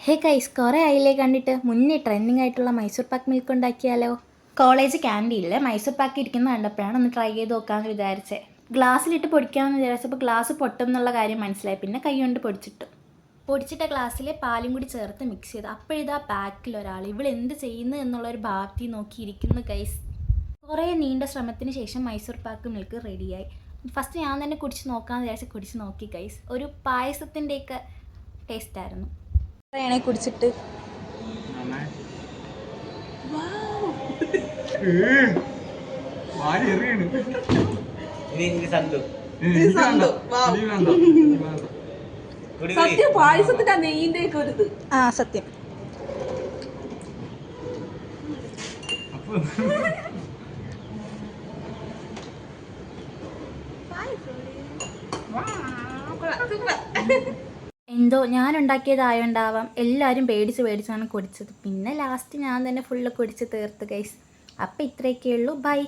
Hey guys, കുറേ ആയില്ലേ കണ്ടിട്ട്. മുന്നേ ട്രെൻഡിങ് ആയിട്ടുള്ള മൈസൂർ പാക്ക് മിൽക്ക് ഉണ്ടാക്കിയാലോ? കോളേജ് ക്യാൻറ്റീനിൽ മൈസൂർ പാക്ക് ഇരിക്കുന്നത് കണ്ടപ്പോഴാണ് ഒന്ന് ട്രൈ ചെയ്ത് നോക്കാമെന്ന് വിചാരിച്ചേ. ഗ്ലാസ്സിലിട്ട് പൊടിക്കാമെന്ന് വിചാരിച്ചപ്പോൾ ഗ്ലാസ് പൊട്ടും എന്നുള്ള കാര്യം മനസ്സിലായി. പിന്നെ കൈ കൊണ്ട് പൊടിച്ചിട്ട ഗ്ലാസ്സിലെ പാലും കൂടി ചേർത്ത് മിക്സ് ചെയ്ത് അപ്പോഴിതാ പാക്കിൽ ഒരാൾ ഇവളെന്ത് ചെയ്യുന്നു എന്നുള്ളൊരു ഭാവത്തിൽ നോക്കിയിരിക്കുന്നു ഗൈസ്. കുറേ നീണ്ട ശ്രമത്തിന് ശേഷം മൈസൂർ പാക്ക് മിൽക്ക് റെഡിയായി. ഫസ്റ്റ് ഞാൻ തന്നെ കുടിച്ച് നോക്കാമെന്ന് വിചാരിച്ച് കുടിച്ച് നോക്കി ഗൈസ്. ഒരു പായസത്തിൻ്റെയൊക്കെ ടേസ്റ്റായിരുന്നു. കുടിച്ചിട്ട് സത്യം പായസത്തിന്റെ നെയ്യിന്റെ ഒക്കെ ഒരു ഇത്. സത്യം. എന്തോ ഞാൻ ഉണ്ടാക്കിയതായോണ്ടാവാം എല്ലാവരും പേടിച്ചാണ് കുടിച്ചത്. പിന്നെ ലാസ്റ്റ് ഞാൻ തന്നെ ഫുള്ള് കുടിച്ച് തീർത്ത് ഗൈസ്. അപ്പം ഇത്രയൊക്കെ ഉള്ളൂ. ബൈ.